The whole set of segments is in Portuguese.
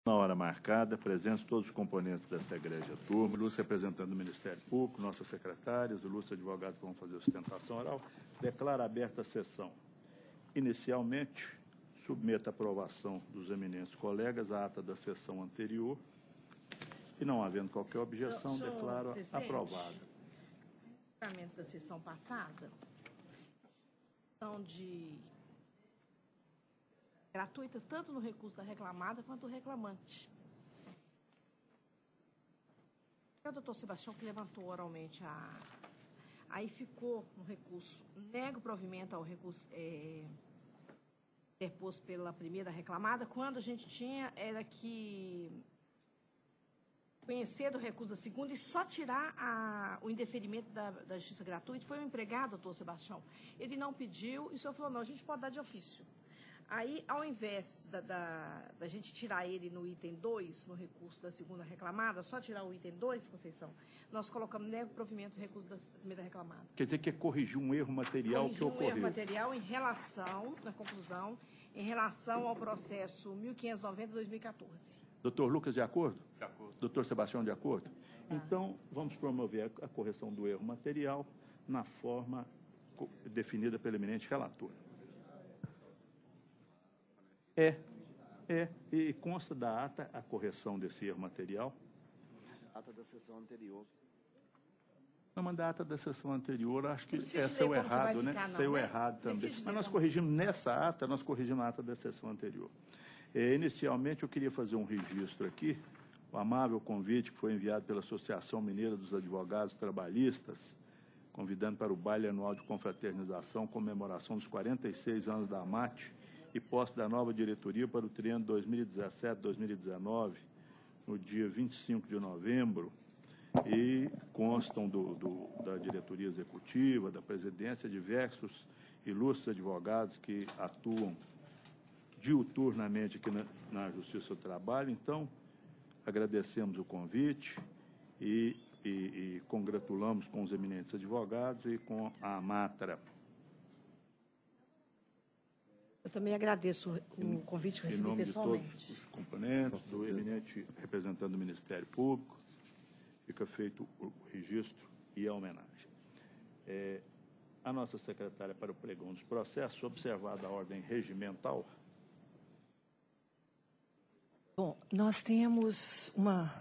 Na hora marcada, presentes todos os componentes dessa egrégia turma, ilustre representante do Ministério Público, nossas secretárias, ilustres advogados que vão fazer a sustentação oral, declaro aberta a sessão. Inicialmente, submeto à aprovação dos eminentes colegas a ata da sessão anterior e, não havendo qualquer objeção, declaro aprovada. No julgamento da sessão passada, de gratuita tanto no recurso da reclamada quanto do reclamante. É o doutor Sebastião que levantou oralmente aí ficou no recurso, nega o provimento ao recurso interposto pela primeira reclamada, quando a gente tinha era que conhecer do recurso da segunda e só tirar o indeferimento da justiça gratuita. Foi o empregado, doutor Sebastião. Ele não pediu e o senhor falou, não, a gente pode dar de ofício. Aí, ao invés da gente tirar ele no item 2, no recurso da segunda reclamada, só tirar o item 2, Conceição, nós colocamos nego provimento do recurso da primeira reclamada. Quer dizer que é corrigir um erro material que ocorreu. Um erro material em relação, na conclusão, em relação ao processo 1590-2014. Doutor Lucas, de acordo? De acordo. Doutor Sebastião, de acordo? Tá. Então, vamos promover a correção do erro material na forma definida pelo eminente relator. E consta da ata a correção desse erro material. Ata da sessão anterior. Não, mas da ata da sessão anterior, acho que saiu errado, né? Saiu errado também. Mas nós corrigimos nessa ata, nós corrigimos a ata da sessão anterior. Inicialmente, eu queria fazer um registro aqui, o amável convite que foi enviado pela Associação Mineira dos Advogados Trabalhistas, convidando para o baile anual de confraternização, comemoração dos 46 anos da AMAT e posse da nova diretoria para o triênio 2017-2019, no dia 25 de novembro, e constam da diretoria executiva, da presidência, diversos ilustres advogados que atuam diuturnamente aqui na Justiça do Trabalho. Então, agradecemos o convite e congratulamos com os eminentes advogados e com a AMATRA. Eu também agradeço o convite que recebi pessoalmente. Em nome de todos os componentes, do eminente representante do Ministério Público, fica feito o registro e a homenagem. A nossa secretária para o pregão dos processos, observada a ordem regimental. Bom, nós temos uma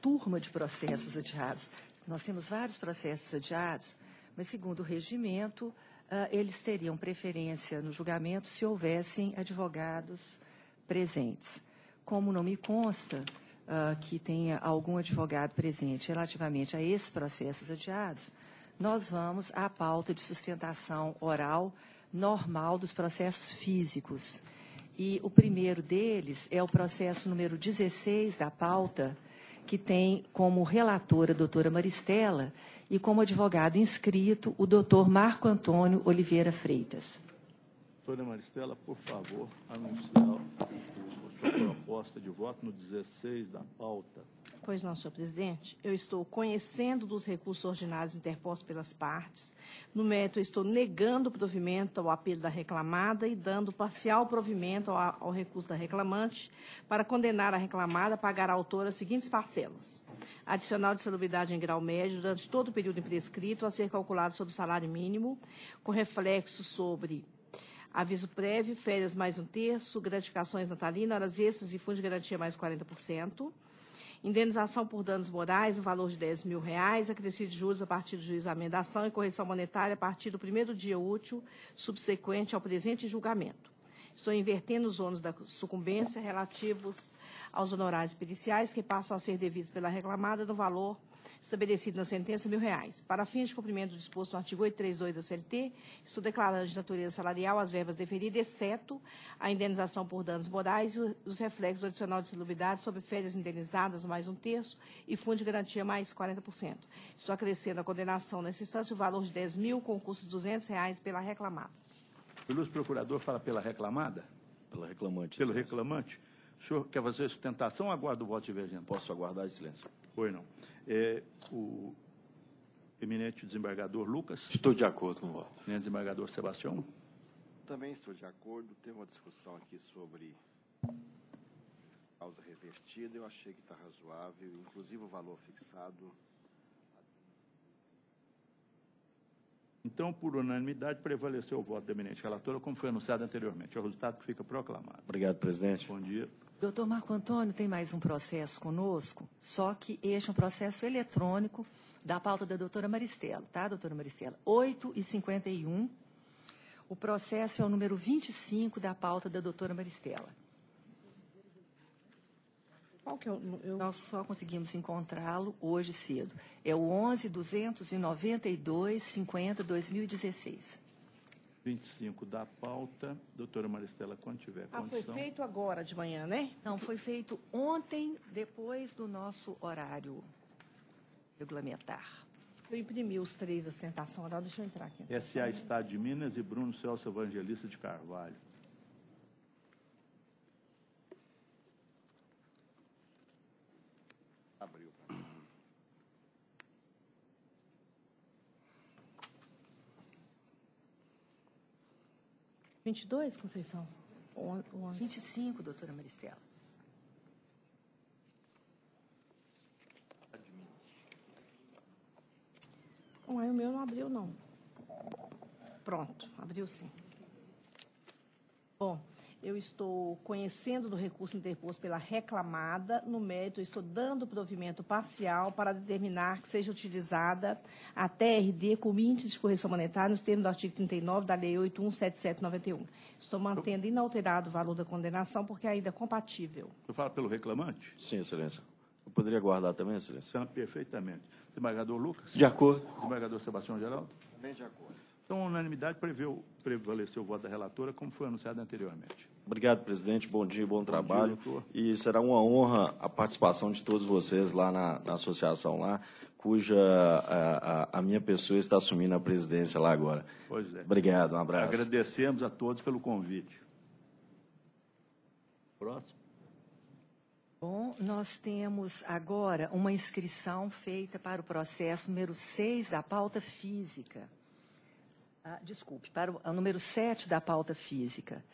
turma de processos adiados. Nós temos vários processos adiados, mas, segundo o regimento, eles teriam preferência no julgamento se houvessem advogados presentes. Como não me consta que tenha algum advogado presente relativamente a esses processos adiados, nós vamos à pauta de sustentação oral normal dos processos físicos. E o primeiro deles é o processo número 16 da pauta, que tem como relatora a doutora Maristela e como advogado inscrito o doutor Marco Antônio Oliveira Freitas. Doutora Maristela, por favor, anunciar a sua proposta de voto no 16 da pauta. Pois não, senhor presidente. Eu estou conhecendo dos recursos ordinários interpostos pelas partes. No mérito, eu estou negando o provimento ao apelo da reclamada e dando parcial provimento ao recurso da reclamante para condenar a reclamada a pagar à autora as seguintes parcelas. Adicional de salubridade em grau médio durante todo o período imprescrito a ser calculado sobre o salário mínimo, com reflexo sobre aviso prévio, férias mais 1/3, gratificações natalinas, horas extras e fundo de garantia mais 40%. Indenização por danos morais no valor de R$10 mil, acrescido de juros a partir do juizamento da ação e correção monetária a partir do primeiro dia útil subsequente ao presente julgamento. Estou invertendo os ônus da sucumbência relativos aos honorários periciais que passam a ser devidos pela reclamada no valor estabelecido na sentença R$1.000. Para fins de cumprimento do disposto no artigo 832 da CLT, estou declarando de natureza salarial as verbas deferidas, exceto a indenização por danos morais e os reflexos do adicional de salubridade sobre férias indenizadas mais 1/3 e fundo de garantia mais 40%. Estou acrescendo a condenação nessa instância o valor de R$10 mil com custo de R$200 pela reclamada. O ilustre procurador fala pela reclamada? Pela reclamante. Pelo reclamante? O senhor quer fazer sustentação ou aguarda o voto divergente? Posso aguardar em silêncio? Pois não. O eminente desembargador Lucas? Estou de acordo com o voto. Eminente desembargador Sebastião? Também estou de acordo. Tem uma discussão aqui sobre Causa revertida, eu achei que está razoável, inclusive o valor fixado. Então, por unanimidade, prevaleceu o voto da eminente relatora, como foi anunciado anteriormente. É o resultado que fica proclamado. Obrigado, presidente. Bom dia. Doutor Marco Antônio tem mais um processo conosco, só que este é um processo eletrônico da pauta da doutora Maristela, tá, doutora Maristela? 8h51. O processo é o número 25 da pauta da doutora Maristela. Qual que é o... Nós só conseguimos encontrá-lo hoje cedo. É o 11.292.50/2016. 25 da pauta. Doutora Maristela, quando tiver condição. Foi feito agora de manhã, né? Não, foi feito ontem, depois do nosso horário regulamentar. Eu imprimi os 3 da sustentação oral, deixa eu entrar aqui. SA Estado de Minas e Bruno Celso Evangelista de Carvalho. Abriu. 22, Conceição? 25, doutora Maristela. O meu não abriu, não. Pronto, abriu sim. Bom, eu estou conhecendo do recurso interposto pela reclamada. No mérito, eu estou dando provimento parcial para determinar que seja utilizada a TRD como índice de correção monetária nos termos do artigo 39 da Lei 8177/91. Estou mantendo inalterado o valor da condenação porque ainda é compatível. Eu falo pelo reclamante? Sim, excelência. Eu poderia guardar também, excelência? Perfeitamente. Desembargador Lucas? De acordo. Desembargador Sebastião Geraldo? Também de acordo. Então, a unanimidade prevaleceu o voto da relatora, como foi anunciado anteriormente. Obrigado, presidente. Bom dia, bom trabalho. Dia, doutor. E será uma honra a participação de todos vocês lá na associação lá, cuja a minha pessoa está assumindo a presidência lá agora. Pois é. Obrigado, um abraço. Agradecemos a todos pelo convite. Próximo. Bom, nós temos agora uma inscrição feita para o processo número 6 da pauta física. Desculpe, para o número 7 da pauta física.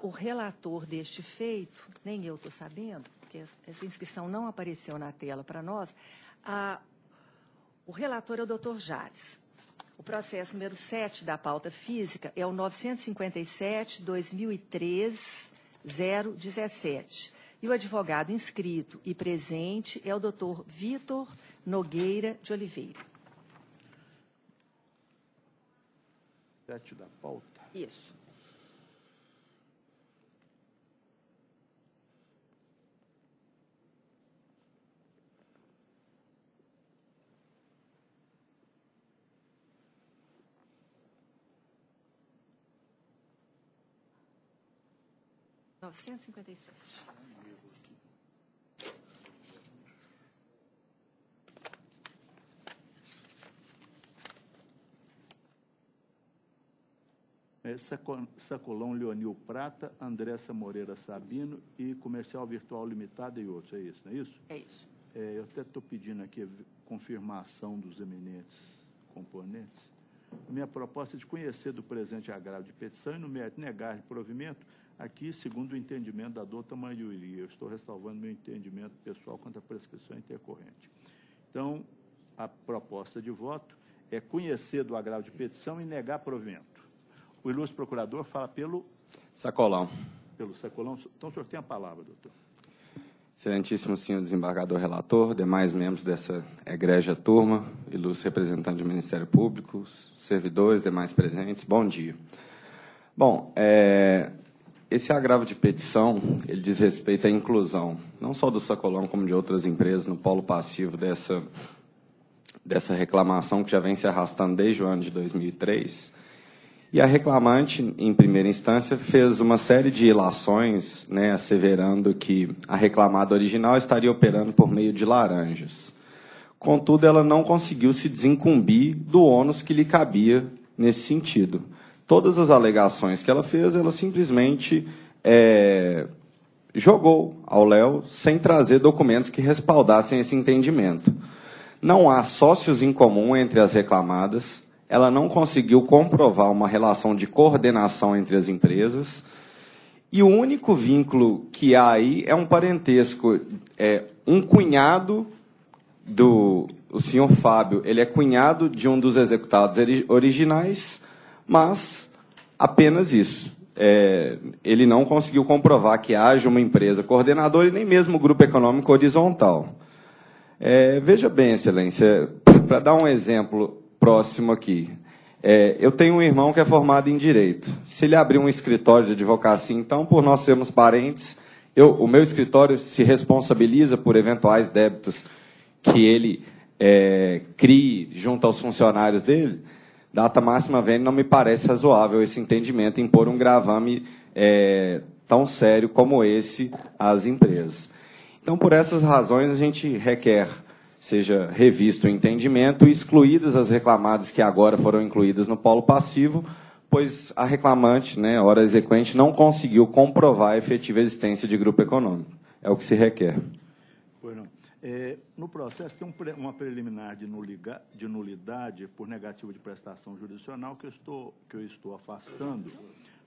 O relator deste feito, nem eu estou sabendo, porque essa inscrição não apareceu na tela para nós, o relator é o doutor Jales. O processo número 7 da pauta física é o 957-2003-017. E o advogado inscrito e presente é o doutor Vitor Nogueira de Oliveira. 7 da pauta. Isso. R$ 957. Sacolão Leonil Prata, Andressa Moreira Sabino e Comercial Virtual Limitada e outros. É isso, não é isso? É isso. Eu até estou pedindo aqui a confirmação dos eminentes componentes. Minha proposta é de conhecer do presente agravo de petição e, no mérito, negar de provimento, aqui, segundo o entendimento da douta maioria. Eu estou ressalvando meu entendimento pessoal quanto à prescrição intercorrente. Então, a proposta de voto é conhecer do agravo de petição e negar provimento. O ilustre procurador fala pelo... Sacolão. Pelo Sacolão. Então, o senhor tem a palavra, doutor. Excelentíssimo senhor desembargador relator, demais membros dessa egrégia turma, ilustre representante do Ministério Público, servidores, demais presentes, bom dia. Bom, esse agravo de petição, ele diz respeito à inclusão, não só do Sacolão, como de outras empresas, no polo passivo dessa reclamação que já vem se arrastando desde o ano de 2003, e a reclamante, em primeira instância, fez uma série de ilações, né, asseverando que a reclamada original estaria operando por meio de laranjas. Contudo, ela não conseguiu se desincumbir do ônus que lhe cabia nesse sentido. Todas as alegações que ela fez, ela simplesmente jogou ao léu sem trazer documentos que respaldassem esse entendimento. Não há sócios em comum entre as reclamadas, ela não conseguiu comprovar uma relação de coordenação entre as empresas E o único vínculo que há aí é um parentesco. Um cunhado o senhor Fábio, ele é cunhado de um dos executados originais, mas apenas isso. Ele não conseguiu comprovar que haja uma empresa coordenadora e nem mesmo grupo econômico horizontal. Veja bem, Excelência, para dar um exemplo próximo aqui, eu tenho um irmão que é formado em Direito. Se ele abrir um escritório de advocacia, então, por nós sermos parentes, o meu escritório se responsabiliza por eventuais débitos que ele crie junto aos funcionários dele. Data máxima vênia, não me parece razoável esse entendimento, impor um gravame tão sério como esse às empresas. Então, por essas razões, a gente requer seja revisto o entendimento e excluídas as reclamadas que agora foram incluídas no polo passivo, pois a reclamante, ora exequente, não conseguiu comprovar a efetiva existência de grupo econômico. É o que se requer. Pois não. No processo tem uma preliminar de nulidade por negativa de prestação jurisdicional que eu estou afastando,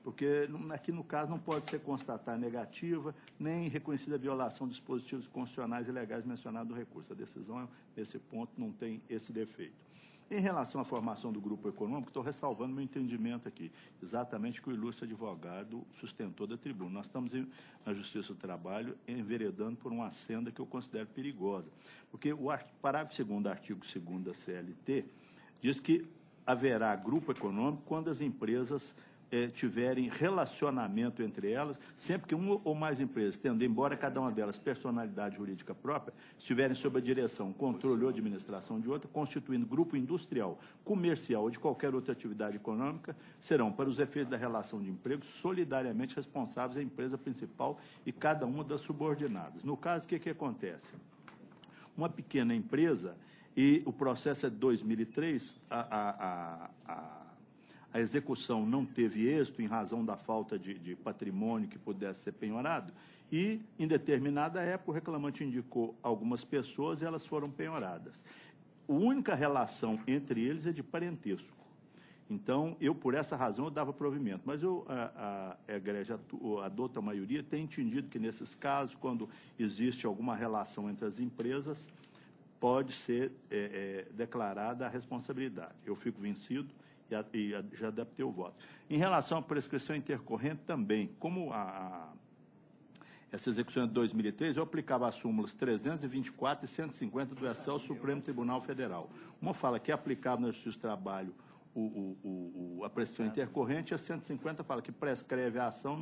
porque aqui no caso não pode ser constatada negativa nem reconhecida violação de dispositivos constitucionais e legais mencionados no recurso. A decisão, nesse ponto, não tem esse defeito. Em relação à formação do grupo econômico, estou ressalvando meu entendimento aqui, exatamente que o ilustre advogado sustentou da tribuna. Nós estamos na Justiça do Trabalho enveredando por uma senda que eu considero perigosa, porque o parágrafo 2º do artigo 2º da CLT diz que haverá grupo econômico quando as empresas tiverem relacionamento entre elas, sempre que uma ou mais empresas, tendo, embora cada uma delas personalidade jurídica própria, estiverem sob a direção, controle ou administração de outra, constituindo grupo industrial, comercial ou de qualquer outra atividade econômica, serão, para os efeitos da relação de emprego, solidariamente responsáveis a empresa principal e cada uma das subordinadas. No caso, o que acontece? Uma pequena empresa, e o processo é de 2003, a execução não teve êxito em razão da falta de patrimônio que pudesse ser penhorado, e, em determinada época, o reclamante indicou algumas pessoas e elas foram penhoradas. A única relação entre eles é de parentesco. Então, por essa razão, eu dava provimento. Mas a Egrégia, a douta maioria, tem entendido que, nesses casos, quando existe alguma relação entre as empresas, pode ser declarada a responsabilidade. Eu fico vencido e já adaptei o voto. Em relação à prescrição intercorrente, também, como essa execução é de 2003, eu aplicava as súmulas 324 e 150 do STF Supremo Tribunal Federal. Uma fala que é aplicável na Justiça do Trabalho a prescrição intercorrente, e a 150 fala que prescreve a ação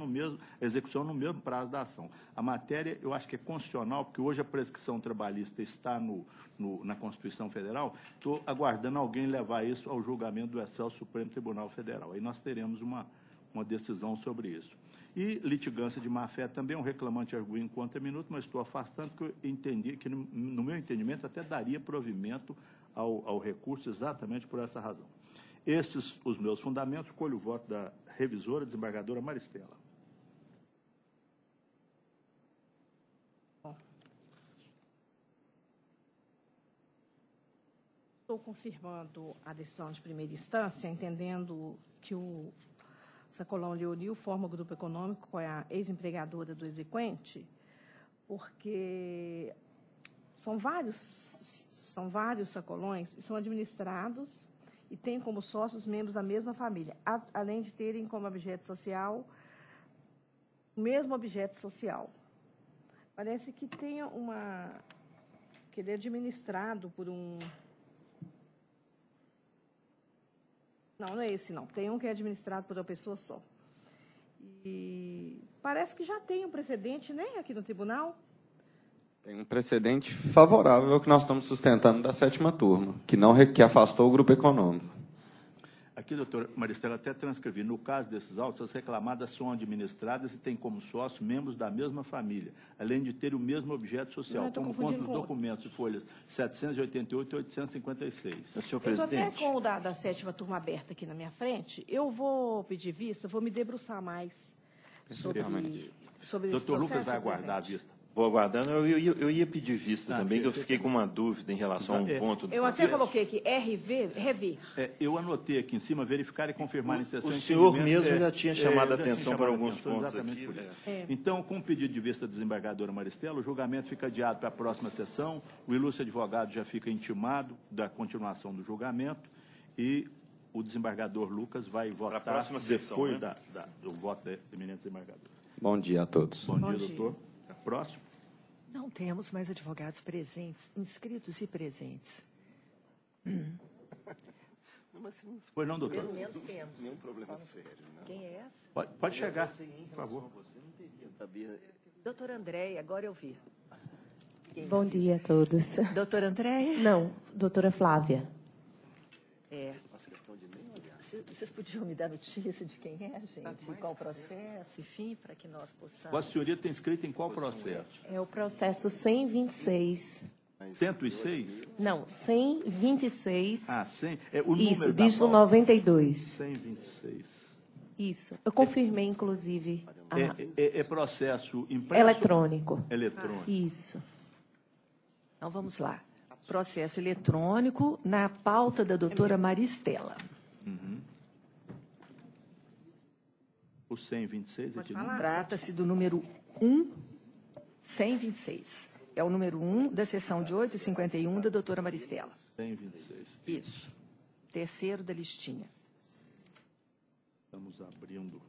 a execução no mesmo prazo da ação. A matéria, eu acho que é constitucional, porque hoje a prescrição trabalhista está na Constituição Federal. Estou aguardando alguém levar isso ao julgamento do STF Supremo Tribunal Federal. Aí nós teremos uma decisão sobre isso. E litigância de má-fé também, um reclamante arguiu em conta minuto, mas estou afastando, porque eu entendi que, no meu entendimento, até daria provimento ao recurso exatamente por essa razão. Esses os meus fundamentos. Colho o voto da revisora, desembargadora Maristela. Estou confirmando a decisão de primeira instância, entendendo que o Sacolão Leonil forma o grupo econômico com a ex-empregadora do exequente, porque são vários sacolões e são administrados e têm como sócios membros da mesma família, além de terem como objeto social o mesmo objeto social. Parece que tem que ele é administrado por um... Não é esse, não. Tem um que é administrado por uma pessoa só. E parece que já tem um precedente, né, aqui no tribunal. Tem um precedente favorável ao que nós estamos sustentando da 7ª turma, que afastou o grupo econômico. Aqui, doutora Maristela, até transcrevi. No caso desses autos, as reclamadas são administradas e têm como sócio membros da mesma família, além de ter o mesmo objeto social, como consta dos documentos de folhas 788 e 856. Senhor presidente. Eu estou até com o da 7ª turma aberta aqui na minha frente. Eu vou pedir vista, vou me debruçar mais sobre esse processo. Doutor Lucas vai aguardar a vista. Vou aguardando. Eu ia pedir vista também, que eu fiquei com uma dúvida em relação a um ponto. Eu até coloquei aqui, rever. Eu anotei aqui em cima, verificar e confirmar em sessão. O senhor mesmo já tinha chamado a atenção para alguns pontos aqui. Então, com o pedido de vista da desembargadora Maristela, o julgamento fica adiado para a próxima sessão, o ilustre advogado já fica intimado da continuação do julgamento e o desembargador Lucas vai votar para a próxima sessão, depois né? do voto da eminente desembargadora. Bom dia a todos. Bom dia, doutor. Próximo. Não temos mais advogados presentes, inscritos e presentes. Pois não, doutor? Pelo menos temos. Nenhum problema sério, né? Quem é essa? Pode chegar, por favor. Doutora Andréia, agora eu vi. Bom dia a todos. Doutora Andréia? Não, doutora Flávia. Vocês podiam me dar notícia de quem é, gente? Qual processo, enfim, para que nós possamos... Vossa Senhoria tem escrito em qual processo? É o processo 126. 106? Não, 126. Ah, 100. É o número Isso, da diz o pauta. 92. 126. Isso. Eu confirmei, inclusive. É processo impresso? Eletrônico. Eletrônico. Isso. Então, vamos lá. Processo eletrônico na pauta da doutora Maristela. O 126 aqui. Trata-se do número 126. É o número 1 da sessão de 8h51 da doutora Maristela. 126. Isso. Terceiro da listinha. Estamos abrindo.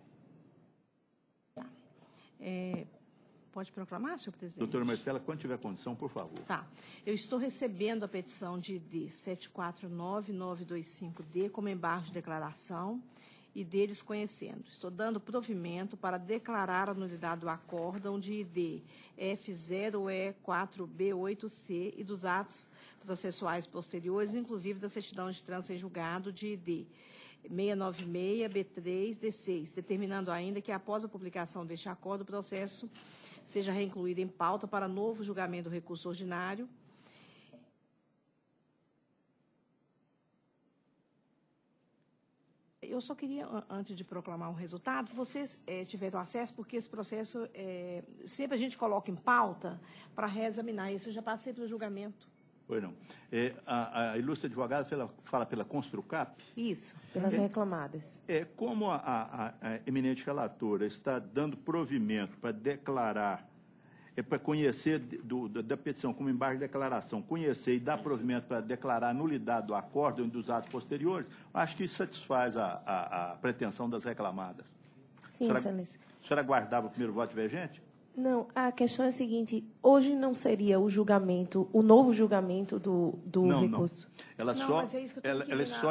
Pode proclamar, senhor presidente? Doutora Maristela, quando tiver condição, por favor. Tá. Eu estou recebendo a petição de ID 749925D como embargo de declaração e deles conhecendo. Estou dando provimento para declarar a nulidade do acórdão de ID F0E4B8C e dos atos processuais posteriores, inclusive da certidão de trânsito em julgado de ID 696B3D6, determinando ainda que, após a publicação deste acordo, o processo seja reincluído em pauta para novo julgamento do recurso ordinário. Eu só queria, antes de proclamar o resultado, vocês tiveram acesso, porque esse processo, sempre a gente coloca em pauta para reexaminar isso. Eu já passei pelo julgamento. Pois não. A ilustre advogada fala pela Construcap? Isso, pelas reclamadas. Como a eminente relatora está dando provimento para declarar, para conhecer da petição como embargo de declaração, conhecer e dar provimento para declarar a nulidade do acórdão e dos atos posteriores, acho que isso satisfaz a pretensão das reclamadas. Sim, excelência. A senhora aguardava o primeiro voto divergente? Não, a questão é a seguinte, hoje não seria o julgamento, o novo julgamento do recurso? Ela só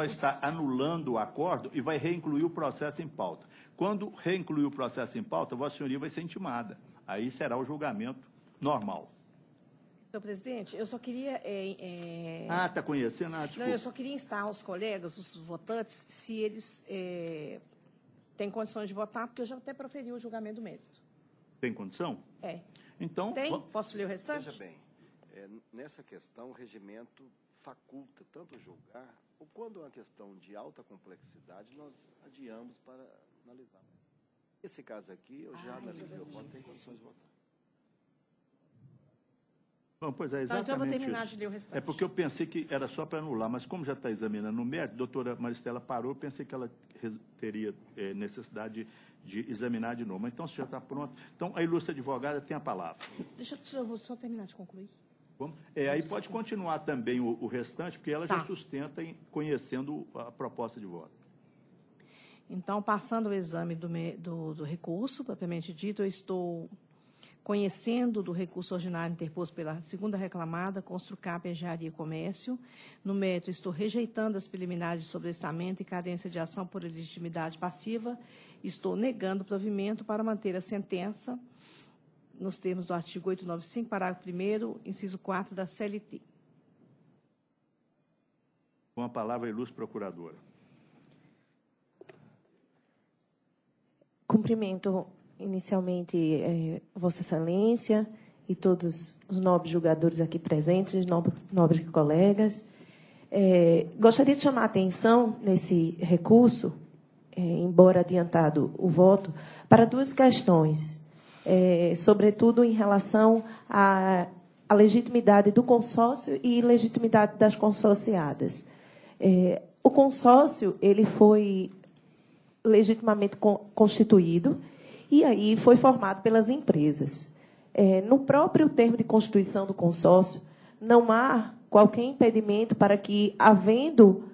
está anulando o acordo e vai reincluir o processo em pauta. Quando reincluir o processo em pauta, Vossa Senhoria vai ser intimada. Aí será o julgamento normal. Senhor presidente, eu só queria... está conhecendo? Desculpa. Não, eu só queria instar aos colegas, os votantes, se eles têm condições de votar, porque eu já até proferi o julgamento do mérito. Tem condição? Então... Tem? Posso ler o restante? Veja bem, nessa questão, o regimento faculta tanto julgar, ou quando é uma questão de alta complexidade, nós adiamos para analisar. Esse caso aqui, eu já analisei o voto, tem condições de votar. Bom, pois é, exatamente então eu vou terminar isso. de ler o restante. É porque eu pensei que era só para anular, mas como já está examinando no mérito, a doutora Maristela parou, eu pensei que ela teria necessidade de examinar de novo. Mas então, se já está pronto. Então, a ilustre advogada tem a palavra. Eu vou só terminar de concluir. Aí pode continuar também o restante, porque ela já sustenta conhecendo a proposta de voto. Então, passando o exame do recurso, propriamente dito, eu estou conhecendo do recurso ordinário interposto pela segunda reclamada, Construcap, Engenharia e Comércio. No mérito, estou rejeitando as preliminares de sobrestamento e cadência de ação por ilegitimidade passiva. Estou negando o provimento para manter a sentença nos termos do artigo 895, parágrafo 1º, inciso 4 da CLT. Com a palavra, a ilustre procuradora. Cumprimento inicialmente Vossa Excelência e todos os nobres julgadores aqui presentes, nobres colegas. Gostaria de chamar a atenção nesse recurso, embora adiantado o voto, para duas questões. sobretudo em relação à legitimidade do consórcio e legitimidade das consorciadas. O consórcio ele foi legitimamente constituído e aí foi formado pelas empresas. No próprio termo de constituição do consórcio, não há qualquer impedimento para que, havendo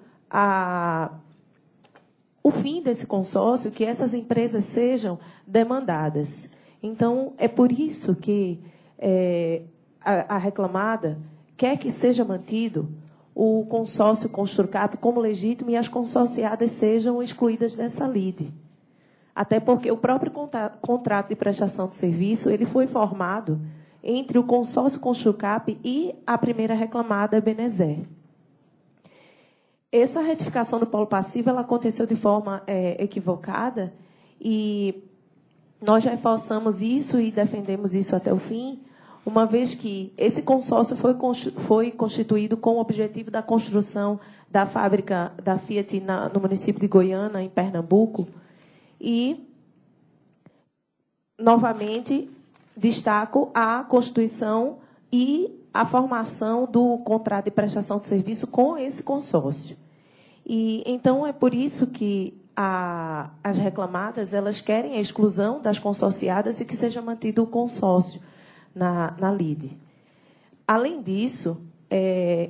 o fim desse consórcio, que essas empresas sejam demandadas. Então, é por isso que a reclamada quer que seja mantido o consórcio Construcap como legítimo e as consorciadas sejam excluídas dessa lide. Até porque o próprio contrato de prestação de serviço ele foi formado entre o consórcio Construcap e a primeira reclamada, Ebenezer. Essa retificação do polo passivo ela aconteceu de forma equivocada e nós reforçamos isso e defendemos isso até o fim, uma vez que esse consórcio foi constituído com o objetivo da construção da fábrica da Fiat no município de Goiânia, em Pernambuco. E, novamente, destaco a constituição e a formação do contrato de prestação de serviço com esse consórcio. E, então, é por isso que as reclamadas elas querem a exclusão das consorciadas e que seja mantido o consórcio na lide. Além disso,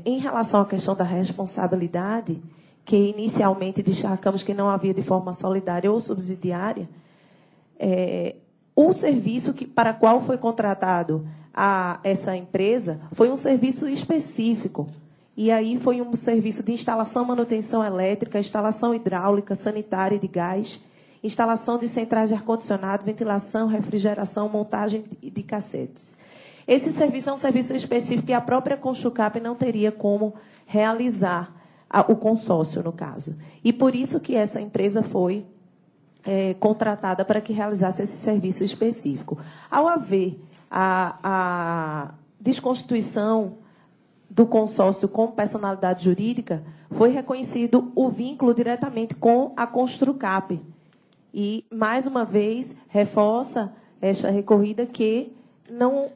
em relação à questão da responsabilidade, que inicialmente destacamos que não havia de forma solidária ou subsidiária, o serviço para qual foi contratado essa empresa foi um serviço específico. E aí foi um serviço de instalação, manutenção elétrica, instalação hidráulica, sanitária e de gás, instalação de centrais de ar-condicionado, ventilação, refrigeração, montagem de cassetes. Esse serviço é um serviço específico que a própria Construcap não teria como realizar, o consórcio, no caso. E por isso que essa empresa foi contratada para que realizasse esse serviço específico. Ao haver a desconstituição do consórcio com personalidade jurídica, foi reconhecido o vínculo diretamente com a Construcap. E, mais uma vez, reforça esta recorrida que não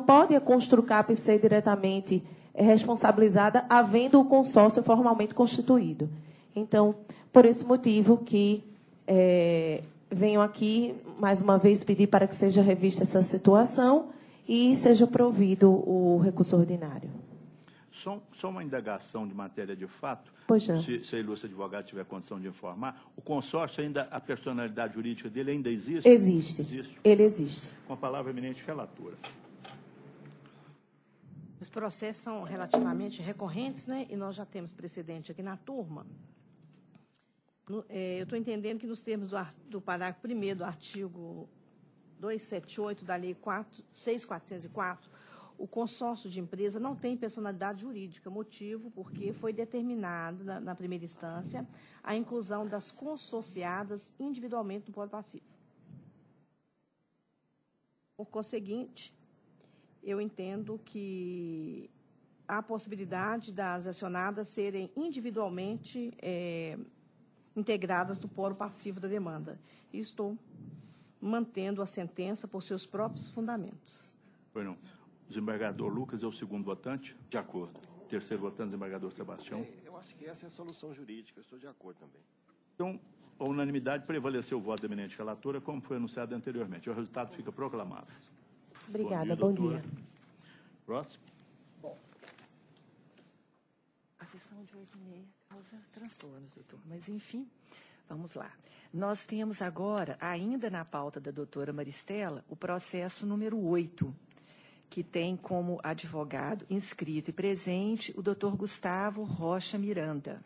pode a Construcap ser diretamente responsabilizada, havendo o consórcio formalmente constituído. Então, por esse motivo que venho aqui, mais uma vez, pedir para que seja revista essa situação e seja provido o recurso ordinário. Só uma indagação de matéria de fato, pois não. Se a ilustre advogada tiver condição de informar, o consórcio ainda, a personalidade jurídica dele ainda existe? Existe. Ele existe. Com a palavra, eminente relatora. Os processos são relativamente recorrentes, né? E nós já temos precedente aqui na turma. Eu estou entendendo que, nos termos do parágrafo 1º do artigo 278 da Lei 6.404, o consórcio de empresa não tem personalidade jurídica, motivo porque foi determinado, na primeira instância, a inclusão das consorciadas individualmente no polo passivo. Por conseguinte, eu entendo que há a possibilidade das acionadas serem individualmente integradas no polo passivo da demanda. E estou mantendo a sentença por seus próprios fundamentos. Pois não. O desembargador Lucas é o segundo votante? De acordo. Terceiro votante, desembargador Sebastião. Eu acho que essa é a solução jurídica, eu estou de acordo também. Então, a unanimidade prevaleceu o voto da eminente relatora, como foi anunciado anteriormente. O resultado fica proclamado. Obrigada, bom dia. Próximo. Bom, a sessão de 8h30 causa transtornos, doutor, mas, enfim, vamos lá. Nós temos agora, ainda na pauta da doutora Maristela, o processo número 8, que tem como advogado inscrito e presente o doutor Gustavo Rocha Miranda.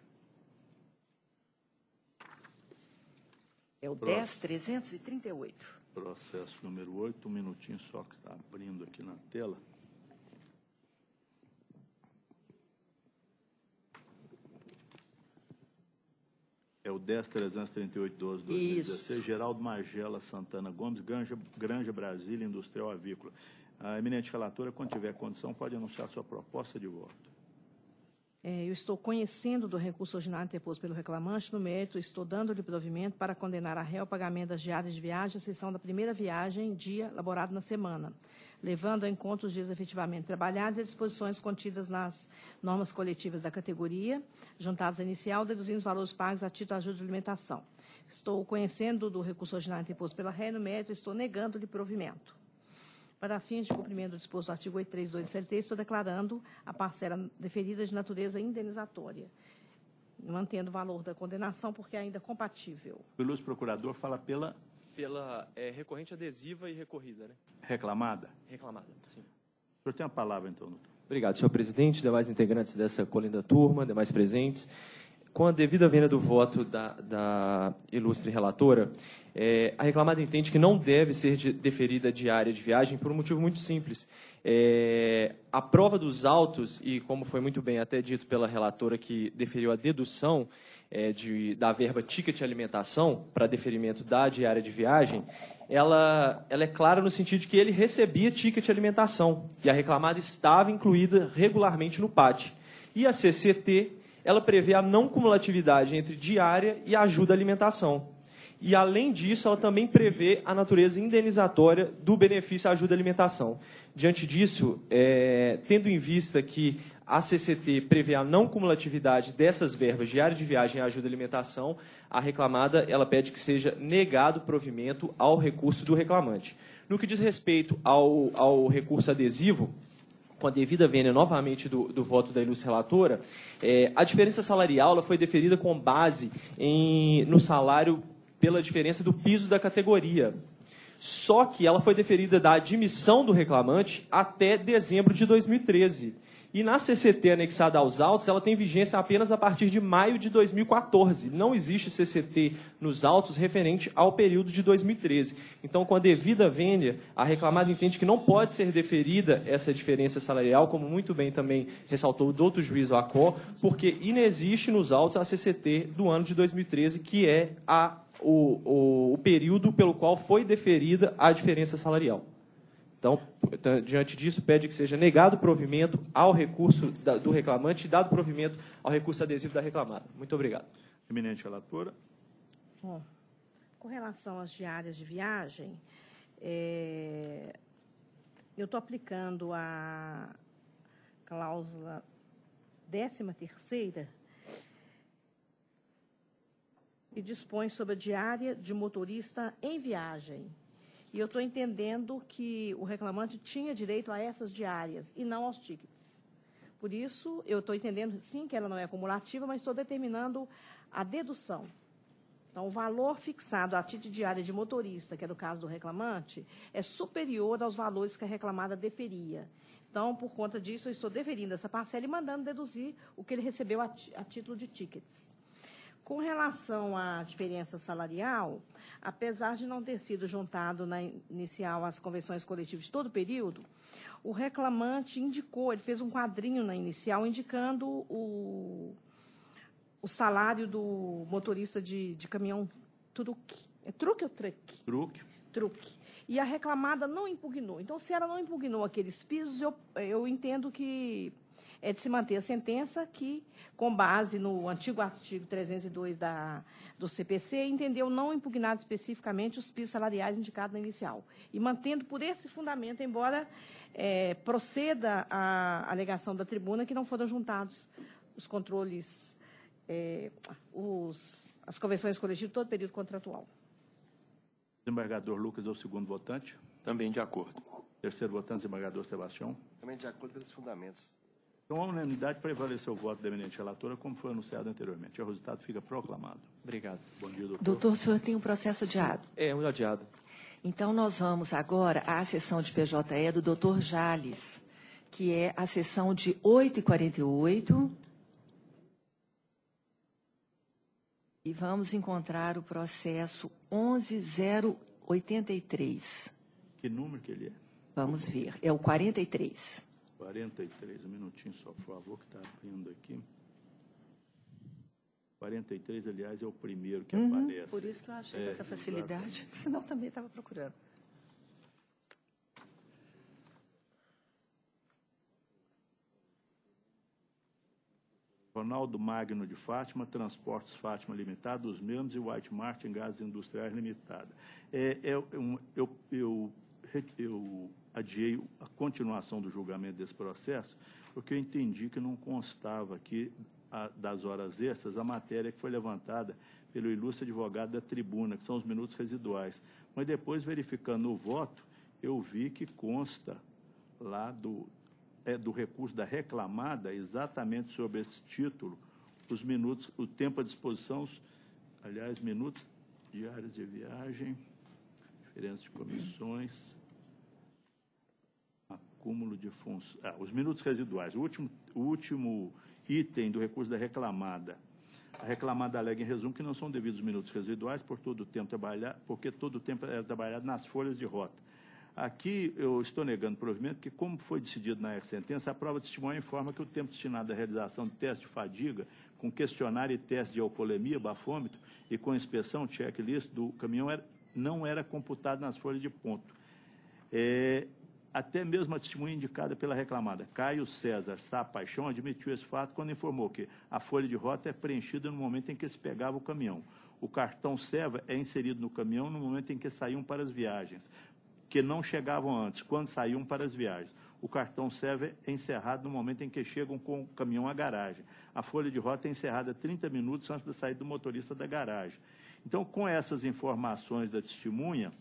É o 10.338. Processo número 8, um minutinho só que está abrindo aqui na tela. É o 10.338/2016, Geraldo Magela Santana Gomes, Granja Brasília Industrial Avícola. A eminente relatora, quando tiver condição, pode anunciar sua proposta de voto. Eu estou conhecendo do recurso ordinário interposto pelo reclamante, no mérito, estou dando-lhe provimento para condenar a réu ao pagamento das diárias de viagem, à exceção da primeira viagem, dia elaborado na semana, levando em conta os dias efetivamente trabalhados e as disposições contidas nas normas coletivas da categoria, juntadas à inicial, deduzindo os valores pagos a título de ajuda de alimentação. Estou conhecendo do recurso ordinário interposto pela réu, no mérito, estou negando-lhe provimento. Para fins de cumprimento do disposto do artigo 832 do CLT, estou declarando a parcela deferida de natureza indenizatória, mantendo o valor da condenação, porque é ainda compatível. O ilustre procurador fala pela recorrente adesiva e recorrida, né? Reclamada? Reclamada, sim. O senhor tem a palavra, então, doutor. Obrigado, senhor presidente, demais integrantes dessa colinda turma, demais presentes. Com a devida vênia do voto da ilustre relatora, a reclamada entende que não deve ser deferida a diária de viagem por um motivo muito simples. A prova dos autos, e como foi muito bem até dito pela relatora que deferiu a dedução da verba ticket alimentação para deferimento da diária de viagem, ela é clara no sentido de que ele recebia ticket alimentação e a reclamada estava incluída regularmente no PAT. E a CCT, ela prevê a não cumulatividade entre diária e ajuda à alimentação. E, além disso, ela também prevê a natureza indenizatória do benefício ajuda à alimentação. Diante disso, tendo em vista que a CCT prevê a não cumulatividade dessas verbas diária de viagem e ajuda à alimentação, a reclamada ela pede que seja negado provimento ao recurso do reclamante. No que diz respeito ao recurso adesivo, com a devida vênia novamente do voto da ilustre relatora, a diferença salarial ela foi deferida com base no salário pela diferença do piso da categoria. Só que ela foi deferida da admissão do reclamante até dezembro de 2013. E na CCT anexada aos autos, ela tem vigência apenas a partir de maio de 2014. Não existe CCT nos autos referente ao período de 2013. Então, com a devida vênia, a reclamada entende que não pode ser deferida essa diferença salarial, como muito bem também ressaltou o doutor juiz Acó, porque inexiste nos autos a CCT do ano de 2013, que é o período pelo qual foi deferida a diferença salarial. Então, diante disso, pede que seja negado provimento ao recurso do reclamante e dado provimento ao recurso adesivo da reclamada. Muito obrigado. Eminente relatora. Bom, com relação às diárias de viagem, eu estou aplicando a cláusula 13ª, que dispõe sobre a diária de motorista em viagem. E eu estou entendendo que o reclamante tinha direito a essas diárias e não aos tickets. Por isso, eu estou entendendo, sim, que ela não é acumulativa, mas estou determinando a dedução. Então, o valor fixado a título de diária de motorista, que é do caso do reclamante, é superior aos valores que a reclamada deferia. Então, por conta disso, eu estou deferindo essa parcela e mandando deduzir o que ele recebeu a título de tickets. Com relação à diferença salarial, apesar de não ter sido juntado na inicial as convenções coletivas de todo o período, o reclamante indicou, ele fez um quadrinho na inicial indicando o salário do motorista de caminhão truque. É truque ou truque? Truque. Truque. E a reclamada não impugnou. Então, se ela não impugnou aqueles pisos, eu entendo que é de se manter a sentença que, com base no antigo artigo 302 do CPC, entendeu não impugnado especificamente os pisos salariais indicados na inicial. E mantendo por esse fundamento, embora proceda a alegação da tribuna que não foram juntados os controles, as convenções coletivas, todo o período contratual. Desembargador Lucas é o segundo votante. Também de acordo. Terceiro votante, desembargador Sebastião. Também de acordo pelos fundamentos. Então, a unanimidade prevaleceu o voto da eminente relatora, como foi anunciado anteriormente. O resultado fica proclamado. Obrigado. Bom dia, doutor. Doutor, o senhor tem um processo adiado? Um adiado. Então, nós vamos agora à sessão de PJE do doutor Jales, que é a sessão de 8h48. E vamos encontrar o processo 11.083. Que número que ele é? Vamos ver. É o 43. 43, um minutinho só, por favor, que está abrindo aqui. 43, aliás, é o primeiro que aparece. Por isso que eu achei essa facilidade, senão também estava procurando. Ronaldo Magno de Fátima, Transportes Fátima Limitada, os mesmos, e White Martin Gases Industriais Limitada. Eu adiei a continuação do julgamento desse processo, porque eu entendi que não constava aqui das horas extras a matéria que foi levantada pelo ilustre advogado da tribuna, que são os minutos residuais. Mas depois, verificando o voto, eu vi que consta lá do recurso da reclamada, exatamente sobre esse título, os minutos, o tempo à disposição, aliás, minutos diários de viagem, diferença de comissões, acúmulo de funções, os minutos residuais. O último item do recurso da reclamada. A reclamada alega, em resumo, que não são devidos minutos residuais porque todo o tempo é trabalhado nas folhas de rota. Aqui eu estou negando provimento porque, como foi decidido na sentença, a prova testemunhal informa que o tempo destinado à realização de teste de fadiga, com questionário e teste de alcoolemia, bafômetro, e com inspeção, checklist do caminhão, não era computado nas folhas de ponto. Até mesmo a testemunha indicada pela reclamada, Caio César Sá Paixão, admitiu esse fato quando informou que a folha de rota é preenchida no momento em que se pegava o caminhão. O cartão SEVA é inserido no caminhão no momento em que saíam para as viagens, que não chegavam antes, quando saíam para as viagens. O cartão SEVA é encerrado no momento em que chegam com o caminhão à garagem. A folha de rota é encerrada 30 minutos antes da saída do motorista da garagem. Então, com essas informações da testemunha,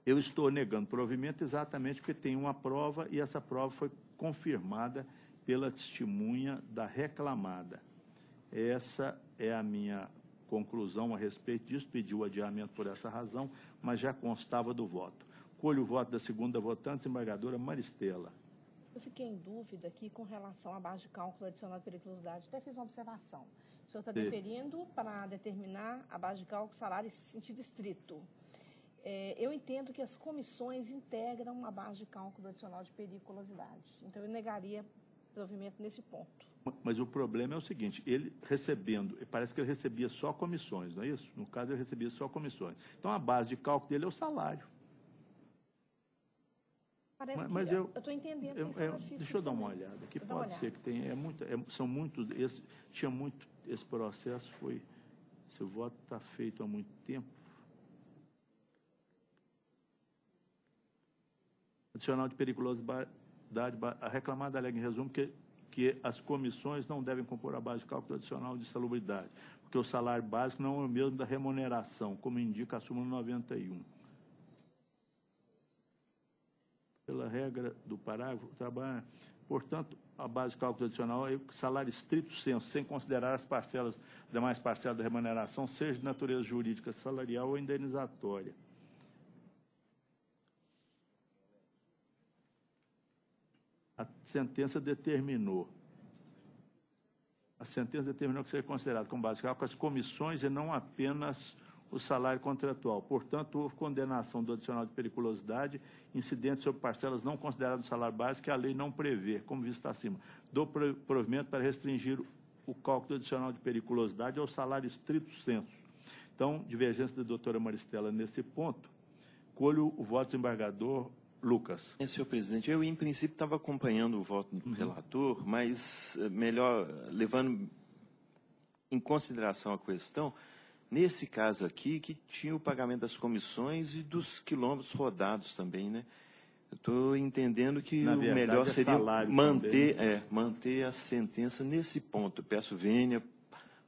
eu estou negando provimento exatamente porque tem uma prova e essa prova foi confirmada pela testemunha da reclamada. Essa é a minha conclusão a respeito disso, pedi o adiamento por essa razão, mas já constava do voto. Colho o voto da segunda votante, desembargadora Maristela. Eu fiquei em dúvida aqui com relação à base de cálculo adicional de periculosidade. Até fiz uma observação. O senhor está deferindo para determinar a base de cálculo salário em sentido estrito. Eu entendo que as comissões integram a base de cálculo adicional de periculosidade. Então, eu negaria provimento nesse ponto. Mas o problema é o seguinte, ele recebendo, parece que ele recebia só comissões, não é isso? No caso, ele recebia só comissões. Então, a base de cálculo dele é o salário. Mas eu estou entendendo. Deixa eu dar uma olhada, que pode ser que tenha, são muitos, esse processo foi, esse voto está feito há muito tempo. Adicional de periculosidade, a reclamada alega, em resumo, que as comissões não devem compor a base de cálculo adicional de salubridade, porque o salário básico não é o mesmo da remuneração, como indica a súmula 91. Pela regra do parágrafo, portanto, a base de cálculo adicional é o salário estrito sensu, sem considerar as demais parcelas da remuneração, seja de natureza jurídica, salarial ou indenizatória. A sentença determinou que seja considerado como base de cálculo as comissões e não apenas o salário contratual. Portanto, houve condenação do adicional de periculosidade incidente sobre parcelas não consideradas do salário básico que a lei não prevê, como visto acima. Dou provimento para restringir o cálculo do adicional de periculosidade ao salário estrito sensu. Então, divergência da doutora Maristela nesse ponto. Colho o voto do desembargador Lucas. Senhor presidente, eu, em princípio, estava acompanhando o voto do relator, mas, melhor, levando em consideração a questão, nesse caso aqui, que tinha o pagamento das comissões e dos quilômetros rodados também, né? Eu estou entendendo que o melhor seria manter a sentença nesse ponto. Eu peço vênia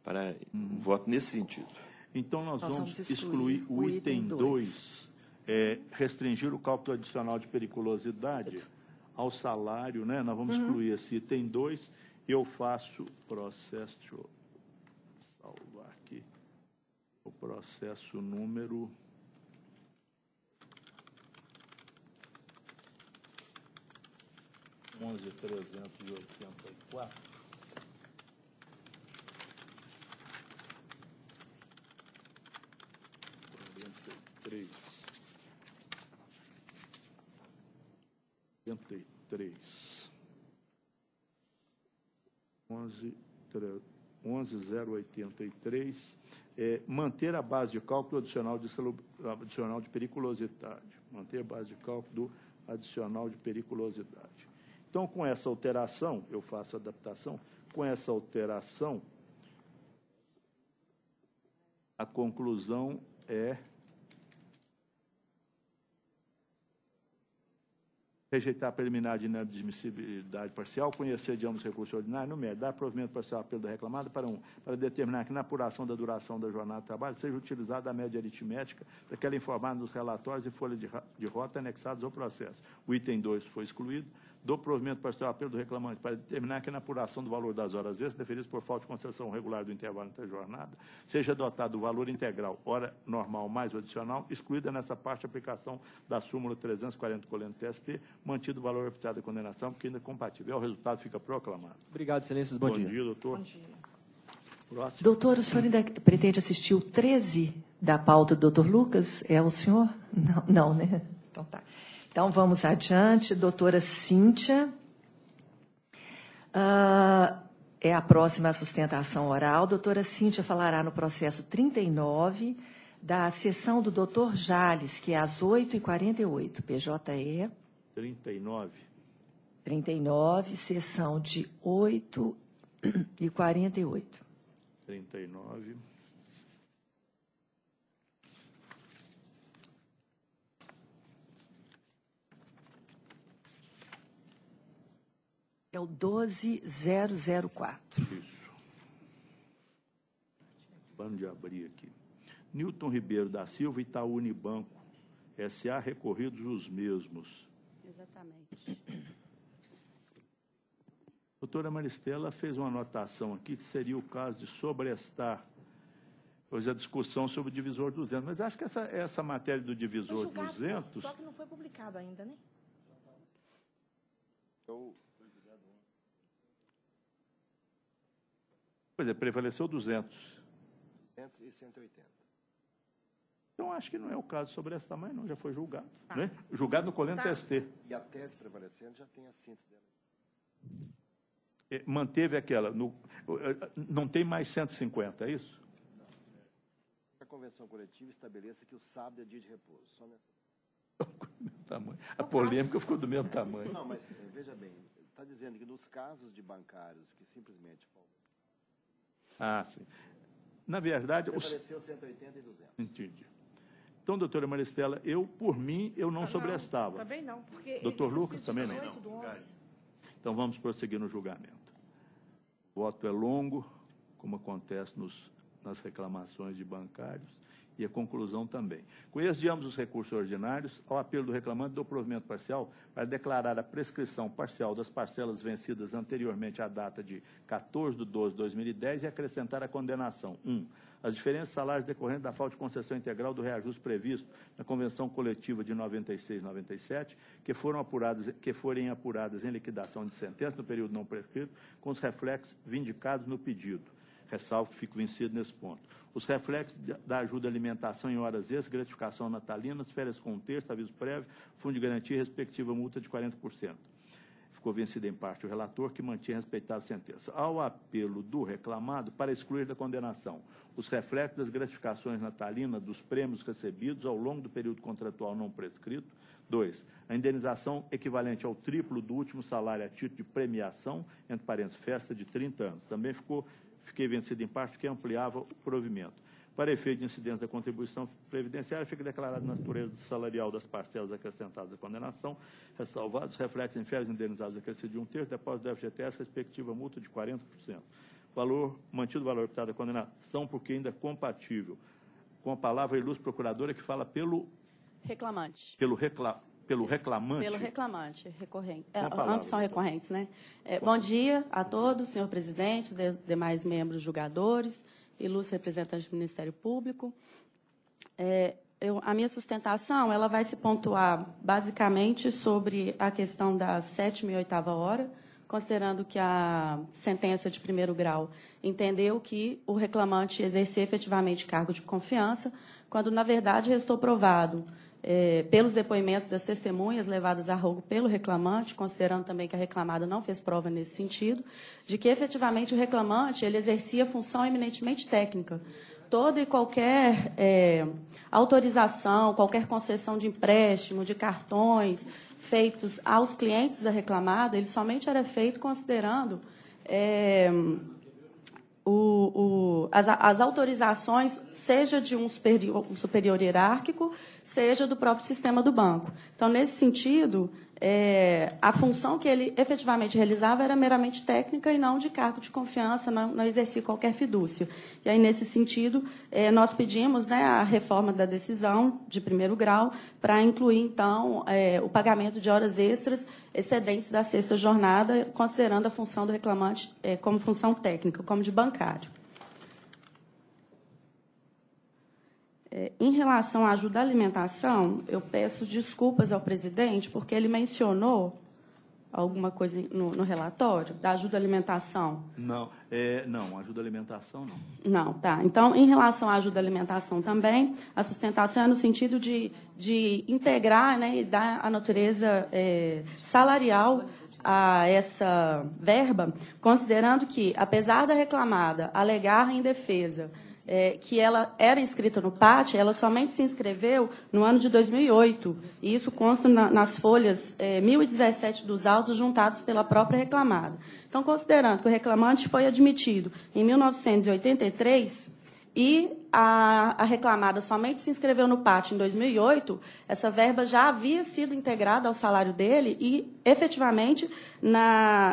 para um voto nesse sentido. Então, nós vamos excluir o item 2. Restringir o cálculo adicional de periculosidade ao salário, né? Nós vamos excluir esse item 2. Eu faço processo, deixa eu salvar aqui, o processo número 11.384. (43) 11.083, manter a base de cálculo adicional de periculosidade. Manter a base de cálculo do adicional de periculosidade. Então, com essa alteração, eu faço a adaptação, com essa alteração, a conclusão é rejeitar a preliminar de inadmissibilidade parcial, conhecer de ambos os recursos ordinários, no mérito, dar provimento parcial ao apelo da reclamada para determinar que na apuração da duração da jornada de trabalho seja utilizada a média aritmética daquela informada nos relatórios e folha de rota anexados ao processo. O item 2 foi excluído. Do provimento parcial ao apelo do reclamante para determinar que na apuração do valor das horas extras, deferidas por falta de concessão regular do intervalo entre a jornada, seja adotado o valor integral, hora normal mais o adicional, excluída nessa parte a aplicação da súmula 340/TST, mantido o valor aplicado da condenação, porque ainda é compatível. O resultado fica proclamado. Obrigado, excelências. Bom dia. Bom dia, doutor. Bom dia. Próximo. Doutor, o senhor ainda pretende assistir o 13 da pauta do doutor Lucas? É o senhor? Não, né? Então tá. Então, vamos adiante. Doutora Cíntia. É a próxima sustentação oral. Doutora Cíntia falará no processo 39 da sessão do doutor Jales, que é às 8h48, PJE. 39. 39, sessão de 8h48. 39. É o 12004. Isso. Vamos de abrir aqui. Newton Ribeiro da Silva, Itaú Unibanco, S.A., recorridos os mesmos. Exatamente. Doutora Maristela fez uma anotação aqui que seria o caso de sobrestar, pois a discussão sobre o divisor 200. Mas acho que essa matéria do divisor 200... Só que não foi publicado ainda, né? Pois é, prevaleceu 200. 200 e 180. Então, acho que não é o caso sobre essa tamanho, não. Já foi julgado. Tá. Né? Julgado no colendo TST. E a tese prevalecendo já tem a síntese dela. Manteve aquela. Não tem mais 150, é isso? Não. A convenção coletiva estabeleça que o sábado é dia de repouso. Só nessa... tamanho. A polêmica ficou do mesmo tamanho. Não, mas veja bem, está dizendo que nos casos de bancários que simplesmente... Ah, sim. Na verdade... Prevaleceu 180 e 200. Entendi. Então, doutora Maristela, por mim, eu não sobrestava. Também não, porque... Doutor Lucas, também não. Então, Então, vamos prosseguir no julgamento. O voto é longo, como acontece nas reclamações de bancários, e a conclusão também. Conheço de ambos os recursos ordinários, ao apelo do reclamante, dou provimento parcial para declarar a prescrição parcial das parcelas vencidas anteriormente à data de 14/12/2010 e acrescentar a condenação. 1. As diferenças salários decorrentes da falta de concessão integral do reajuste previsto na Convenção Coletiva de 96/97, que forem apuradas em liquidação de sentença no período não prescrito, com os reflexos vindicados no pedido. Ressalvo que fico vencido nesse ponto. Os reflexos da ajuda à alimentação em horas extras, gratificação natalina, férias com terço, aviso prévio, fundo de garantia e respectiva multa de 40%. Ficou vencido em parte o relator, que mantinha a respeitável sentença. Ao apelo do reclamado, para excluir da condenação os reflexos das gratificações natalinas dos prêmios recebidos ao longo do período contratual não prescrito. 2. A indenização equivalente ao triplo do último salário a título de premiação, entre parênteses, festa de 30 anos. Também fiquei vencido em parte porque ampliava o provimento. Para efeito de incidência da contribuição previdenciária, fica declarada a natureza salarial das parcelas acrescentadas à condenação, ressalvados reflexos em férias indenizadas acrescidos de 1/3, depósito do FGTS, respectiva multa de 40%. Mantido o valor aplicado da condenação, porque ainda é compatível com a palavra ilustre procuradora que fala pelo... Reclamante. Pelo reclamante. Pelo reclamante, recorrente. Ambos são recorrentes, né? Bom dia a todos, senhor presidente, demais membros julgadores, ilustres representantes do Ministério Público. A minha sustentação ela vai se pontuar basicamente sobre a questão da 7ª e 8ª hora, considerando que a sentença de primeiro grau entendeu que o reclamante exercia efetivamente cargo de confiança, quando, na verdade, restou provado pelos depoimentos das testemunhas levadas a rogo pelo reclamante, considerando também que a reclamada não fez prova nesse sentido, de que efetivamente o reclamante ele exercia função eminentemente técnica. Toda e qualquer autorização, qualquer concessão de empréstimo, de cartões feitos aos clientes da reclamada, ele somente era feito considerando as autorizações, seja de um superior hierárquico, seja do próprio sistema do banco. Então, nesse sentido, a função que ele efetivamente realizava era meramente técnica e não de cargo de confiança, não exercia qualquer fidúcia. E aí, nesse sentido, nós pedimos, né, a reforma da decisão de primeiro grau para incluir, então, o pagamento de horas extras excedentes da sexta jornada, considerando a função do reclamante como função técnica, como de bancário. Em relação à ajuda à alimentação, eu peço desculpas ao presidente, porque ele mencionou alguma coisa no relatório da ajuda à alimentação. Não, ajuda à alimentação não. Não, tá. Então, em relação à ajuda à alimentação também, a sustentação é no sentido de integrar, né, e dar a natureza salarial a essa verba, considerando que, apesar da reclamada alegar em defesa que ela era inscrita no PAT, ela somente se inscreveu no ano de 2008. E isso consta nas folhas 1017 dos autos juntados pela própria reclamada. Então, considerando que o reclamante foi admitido em 1983 e a reclamada somente se inscreveu no PAT em 2008, essa verba já havia sido integrada ao salário dele e, efetivamente,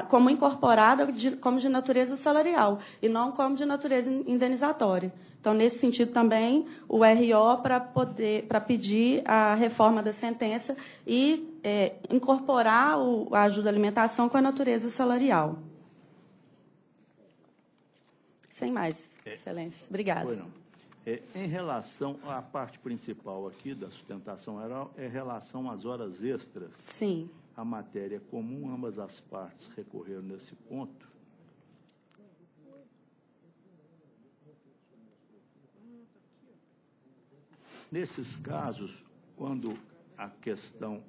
como incorporada como de natureza salarial e não como de natureza indenizatória. Então, nesse sentido, também, o RO para pedir a reforma da sentença e incorporar a ajuda à alimentação com a natureza salarial. Sem mais, Excelência. Obrigada. Em relação à parte principal aqui da sustentação oral, é em relação às horas extras. Sim. A matéria comum, ambas as partes recorreram nesse ponto. Nesses casos, quando a questão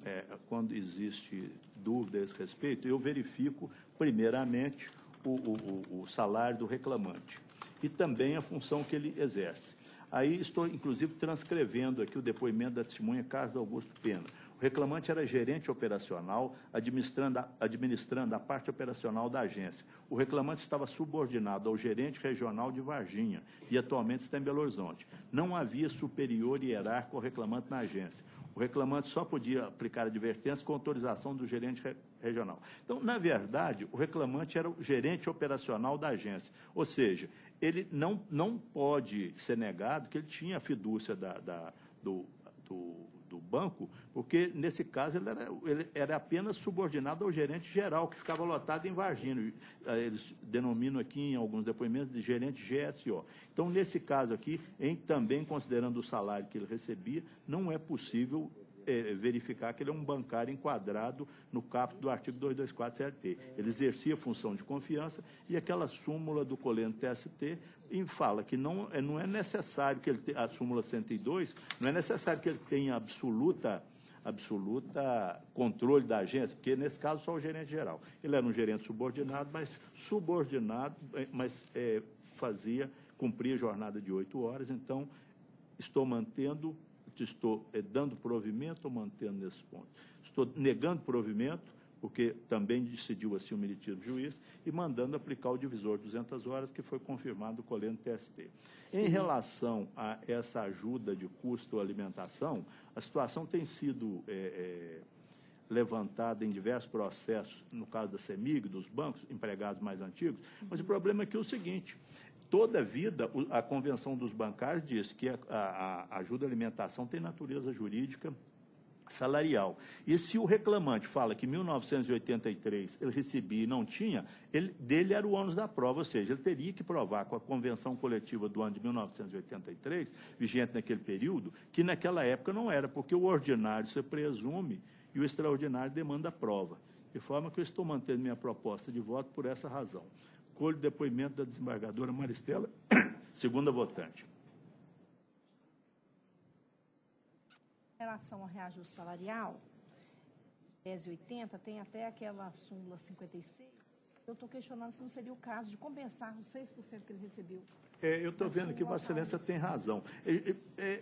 quando existe dúvida a esse respeito, eu verifico, primeiramente, o salário do reclamante e também a função que ele exerce. Aí estou, inclusive, transcrevendo aqui o depoimento da testemunha Carlos Augusto Pena. O reclamante era gerente operacional, administrando a parte operacional da agência. O reclamante estava subordinado ao gerente regional de Varginha e atualmente está em Belo Horizonte. Não havia superior hierárquico ao reclamante na agência. O reclamante só podia aplicar advertência com autorização do gerente regional. Então, na verdade, o reclamante era o gerente operacional da agência. Ou seja, ele não pode ser negado que ele tinha a fidúcia do banco, porque, nesse caso, ele era apenas subordinado ao gerente geral, que ficava lotado em Varginha. Eles denominam aqui, em alguns depoimentos, de gerente GSO. Então, nesse caso aqui, também considerando o salário que ele recebia, não é possível verificar que ele é um bancário enquadrado no caput do artigo 224 CLT. Ele exercia função de confiança e aquela súmula do colente TST fala que não é necessário que ele a súmula 102, não é necessário que ele tenha absoluta controle da agência, porque, nesse caso, só o gerente geral. Ele era um gerente subordinado, mas cumpria jornada de 8 horas, então estou dando provimento ou mantendo nesse ponto? Estou negando provimento, porque também decidiu assim o meritíssimo juiz, e mandando aplicar o divisor de 200 horas, que foi confirmado colhendo TST. Sim. Em relação a essa ajuda de custo ou alimentação, a situação tem sido levantada em diversos processos, no caso da CEMIG, dos bancos, empregados mais antigos, mas o problema aqui é o seguinte: toda a vida, a Convenção dos Bancários diz que a ajuda à alimentação tem natureza jurídica salarial. E se o reclamante fala que em 1983 ele recebia e não tinha, dele era o ônus da prova, ou seja, ele teria que provar com a Convenção Coletiva do ano de 1983, vigente naquele período, que naquela época não era, porque o ordinário se presume e o extraordinário demanda prova. De forma que eu estou mantendo minha proposta de voto por essa razão. Colho o depoimento da desembargadora Maristela, segunda votante. Em relação ao reajuste salarial, 10,80, tem até aquela súmula 56. Eu estou questionando se não seria o caso de compensar os 6% que ele recebeu. Eu estou vendo que Vossa Excelência tem razão.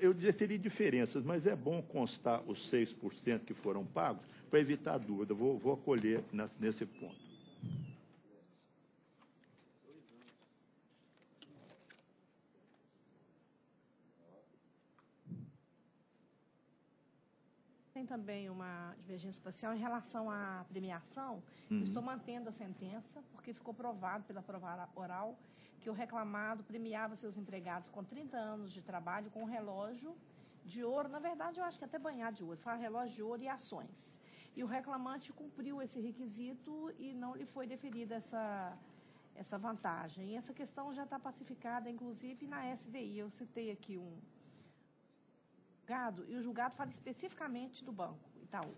Eu deferi diferenças, mas é bom constar os 6% que foram pagos para evitar dúvida. Vou acolher nesse ponto. também uma divergência parcial em relação à premiação. Eu estou mantendo a sentença, porque ficou provado pela prova oral que o reclamado premiava seus empregados com 30 anos de trabalho com um relógio de ouro. Na verdade, eu acho que até banhado de ouro, fala relógio de ouro e ações. E o reclamante cumpriu esse requisito e não lhe foi deferida essa vantagem. E essa questão já está pacificada, inclusive, na SDI. Eu citei aqui um julgado, e o julgado fala especificamente do Banco Itaú.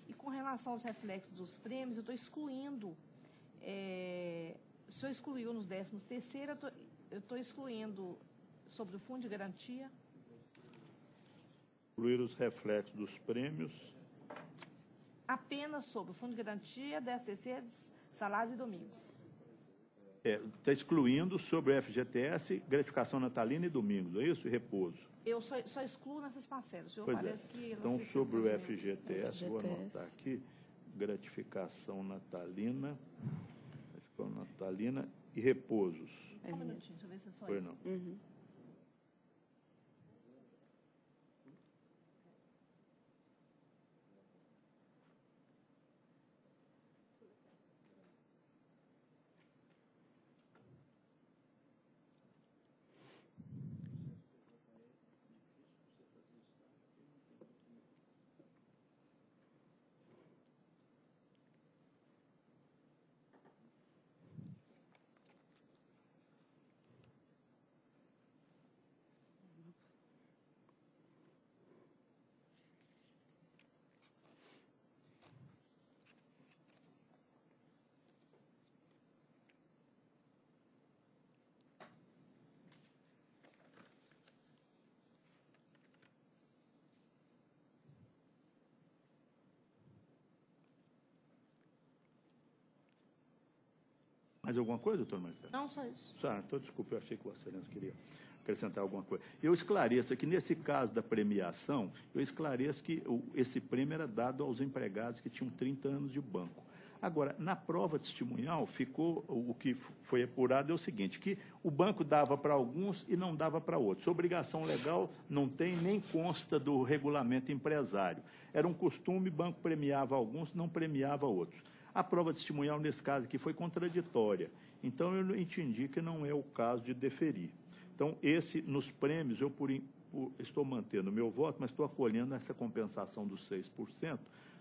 E com relação aos reflexos dos prêmios, eu estou excluindo, o senhor excluiu nos 13º, eu estou excluindo sobre o fundo de garantia. Excluir os reflexos dos prêmios. Apenas sobre o fundo de garantia, 10º, salários e domingos. Está excluindo sobre o FGTS, gratificação natalina e domingos, é isso? E repouso. Eu só excluo nessas parcelas. O senhor Pois parece que então, sobre o FGTS, vou anotar aqui, gratificação natalina e repousos. Só um minutinho, deixa eu ver se é só Foi isso. não. Mais alguma coisa, doutor Marcelo? Não, só isso. Então, desculpe, eu achei que Vossa Excelência queria acrescentar alguma coisa. Eu esclareço que, nesse caso da premiação, que esse prêmio era dado aos empregados que tinham 30 anos de banco. Agora, na prova testemunhal, o que foi apurado é o seguinte, que o banco dava para alguns e não dava para outros. Obrigação legal não tem, nem consta do regulamento empresário. Era um costume, o banco premiava alguns, não premiava outros. A prova testemunhal, nesse caso aqui, foi contraditória. Então, eu entendi que não é o caso de deferir. Então, nos prêmios, eu estou mantendo o meu voto, mas estou acolhendo essa compensação dos 6%.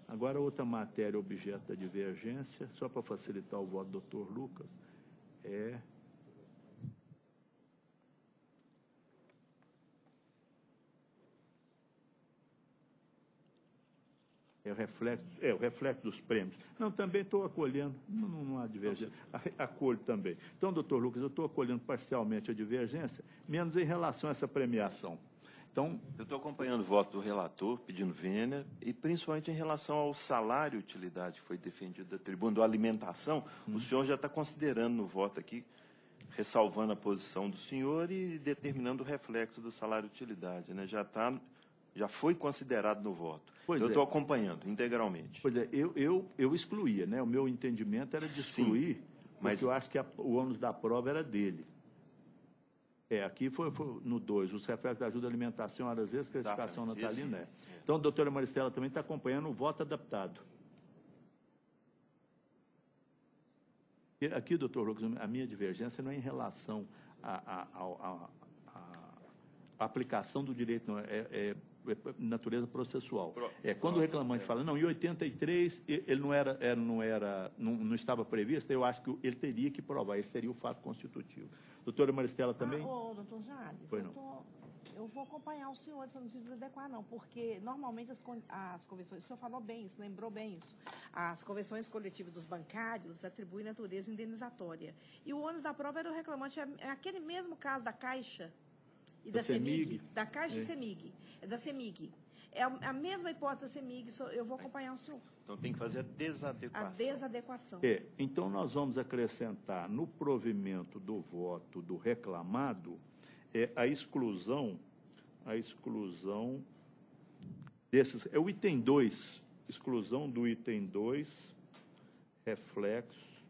Agora, outra matéria objeto da divergência, só para facilitar o voto do doutor Lucas, o reflexo dos prêmios. Não, também estou acolhendo, não há divergência, acolho também. Então, doutor Lucas, eu estou acolhendo parcialmente a divergência, menos em relação a essa premiação. Então, eu estou acompanhando o voto do relator, pedindo vênia, e principalmente em relação ao salário e utilidade que foi defendido da tribuna, da alimentação, o senhor já está considerando no voto aqui, ressalvando a posição do senhor e determinando o reflexo do salário e utilidade, né? Já foi considerado no voto. Eu estou acompanhando integralmente. Pois é, eu excluía, né? O meu entendimento era de excluir, mas eu acho que o ônus da prova era dele. Aqui foi no 2, os reflexos da ajuda à alimentação, às vezes, gratificação natalina. Então, a doutora Maristela também está acompanhando o voto adaptado. E aqui, doutor Lucas, a minha divergência não é em relação à aplicação do direito, não, é natureza processual. Quando o reclamante fala, não, em 83 ele não estava previsto, eu acho que ele teria que provar, esse seria o fato constitutivo. Doutora Maristela também? Doutor Jales, eu vou acompanhar o senhor, isso não precisa desadequar, não, porque normalmente as convenções, o senhor falou bem isso, lembrou bem isso, as convenções coletivas dos bancários atribuem natureza indenizatória. E o ônus da prova era o reclamante, é aquele mesmo caso da Caixa e da CEMIG, da Caixa e CEMIG, da CEMIG. É a mesma hipótese da CEMIG, eu vou acompanhar o senhor. Então, tem que fazer a desadequação. A desadequação. Então, nós vamos acrescentar no provimento do voto do reclamado a exclusão desses... É o item 2, exclusão do item 2, reflexo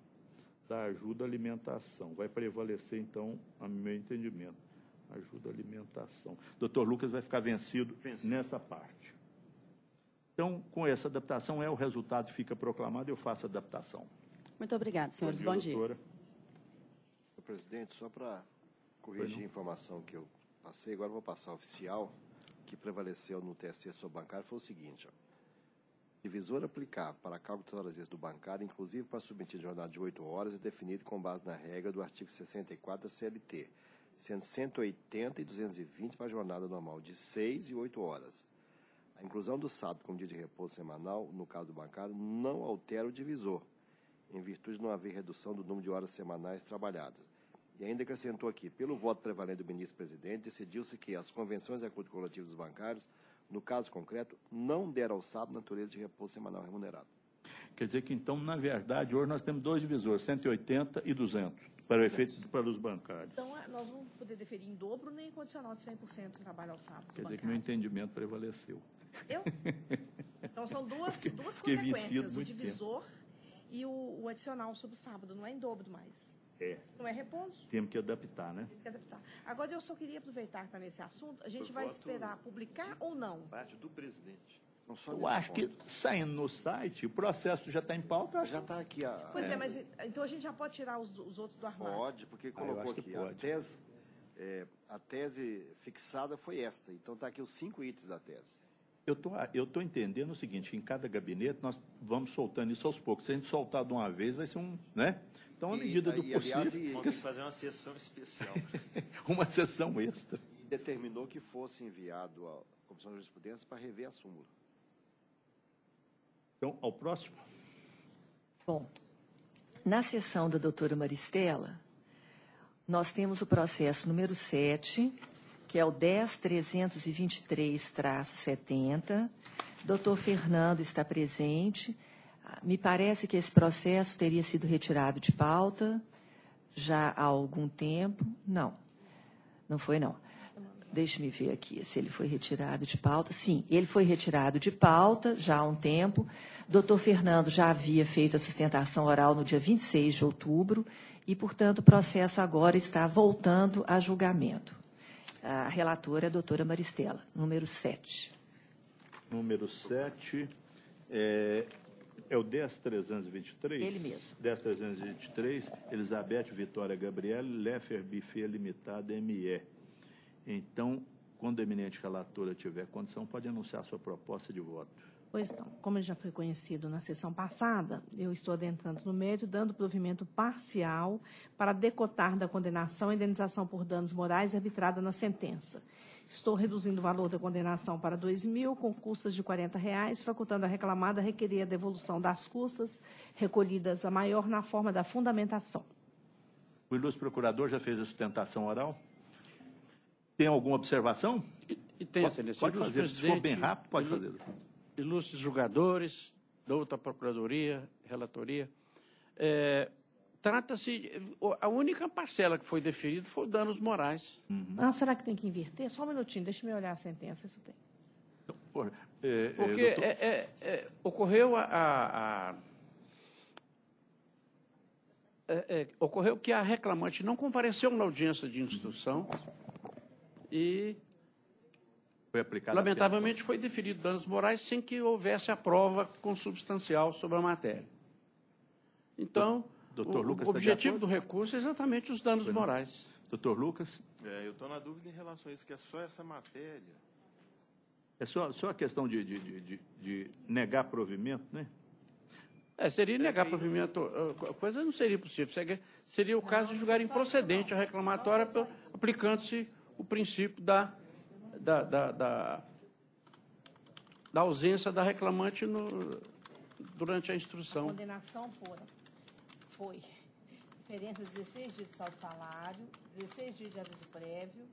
da ajuda à alimentação. Vai prevalecer, então, a meu entendimento. Ajuda à alimentação. Doutor Lucas vai ficar vencido nessa parte. Então, com essa adaptação, o resultado fica proclamado, eu faço a adaptação. Muito obrigada, senhores. Bom dia. Doutora. Senhor presidente, só para corrigir a informação que eu passei, agora eu vou passar oficial, que prevaleceu no TST sobre bancário foi o seguinte, ó. Divisor aplicável para cálculo das horas extras do bancário, inclusive para submeter jornada de 8 horas, é definido com base na regra do artigo 64 da CLT, sendo 180 e 220 para a jornada normal de 6 e 8 horas. A inclusão do sábado como dia de repouso semanal, no caso do bancário, não altera o divisor, em virtude de não haver redução do número de horas semanais trabalhadas. E ainda acrescentou aqui, pelo voto prevalente do ministro-presidente, decidiu-se que as convenções de acordo coletivo dos bancários, no caso concreto, não deram ao sábado natureza de repouso semanal remunerado. Quer dizer que, então, na verdade, hoje nós temos dois divisores, 180 e 200, para o efeito para os bancários. Então, nós não vamos poder deferir em dobro nem condicional de 100% de trabalho ao sábado. Quer dizer que meu entendimento prevaleceu. Eu? Então, são duas consequências, o divisor e o adicional sobre o sábado, não é em dobro mais. Não é repouso? Temos que adaptar, né? Temos que adaptar. Agora, eu só queria aproveitar que está nesse assunto, a gente vai esperar publicar ou não? Parte do presidente. Não só Eu acho que, saindo no site, o processo já está em pauta. Já está aqui. Pois é, mas então a gente já pode tirar os outros do armário? Pode, porque colocou aqui. A tese fixada foi esta. Então, está aqui os 5 itens da tese. Eu tô entendendo o seguinte, em cada gabinete nós vamos soltando isso aos poucos. Se a gente soltar de uma vez, vai ser né? Então, à medida do possível... Vamos fazer uma sessão especial. Uma sessão extra. E determinou que fosse enviado à Comissão de Jurisprudência para rever a súmula. Então, ao próximo. Bom, na sessão da doutora Maristela, nós temos o processo número 7, que é o 10.323-70. Doutor Fernando está presente. Me parece que esse processo teria sido retirado de pauta já há algum tempo. Não, não foi, não. Deixe-me ver aqui se ele foi retirado de pauta. Sim, ele foi retirado de pauta já há um tempo. Doutor Fernando já havia feito a sustentação oral no dia 26 de outubro e, portanto, o processo agora está voltando a julgamento. A relatora é a doutora Maristela, número 7. Número 7 é o 10.323? Ele mesmo. 10.323, Elizabeth Vitória Gabriele, Leffer Buffet Limitada, ME. Então, quando a eminente relatora tiver condição, pode anunciar sua proposta de voto. Pois então, como ele já foi conhecido na sessão passada, eu estou adentrando no mérito, dando provimento parcial para decotar da condenação a indenização por danos morais arbitrada na sentença. Estou reduzindo o valor da condenação para R$2.000, com custas de R$40, facultando a reclamada a requerer a devolução das custas recolhidas a maior na forma da fundamentação. O ilustre procurador já fez a sustentação oral? Tem alguma observação? E tem, excelência. Pode fazer, se for bem rápido, pode fazer. Ilustres julgadores, da outra procuradoria, relatoria, trata-se, a única parcela que foi deferida foi danos morais. Ah, será que tem que inverter? Só um minutinho, deixa-me olhar a sentença, isso tem. Porque ocorreu ocorreu que a reclamante não compareceu na audiência de instrução e, lamentavelmente, foi deferido danos morais sem que houvesse a prova consubstancial sobre a matéria. Então, o objetivo do recurso é exatamente os danos morais. Doutor Lucas? Eu estou na dúvida em relação a isso, que é só essa matéria. É só a questão de negar provimento, né? Seria negar provimento, a coisa não seria possível. Seria o caso de julgar improcedente a reclamatória, aplicando-se o princípio da ausência da reclamante durante a instrução. A condenação foi diferença de 16 dias de saldo de salário, 16 dias de aviso prévio,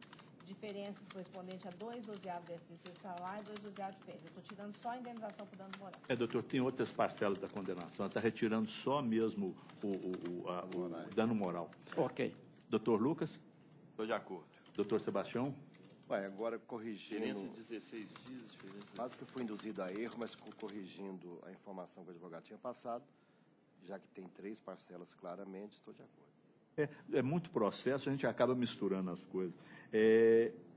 diferença correspondente a 2/12 desse salário e 2/12 de férias. Eu estou tirando só a indenização por dano moral. Doutor, tem outras parcelas da condenação. Está retirando só mesmo o dano moral. Ok. Doutor Lucas? Estou de acordo. Doutor Sebastião? Agora corrigindo... Diferença de 16 dias, diferença... Quase que fui induzido a erro, mas corrigindo a informação que o advogado tinha passado, já que tem 3 parcelas claramente, estou de acordo. É muito processo, a gente acaba misturando as coisas.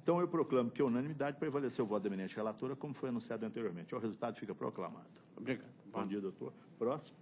Então, eu proclamo que a unanimidade prevaleceu o voto da eminente relatora, como foi anunciado anteriormente. O resultado fica proclamado. Obrigado. Bom dia, doutor. Próximo.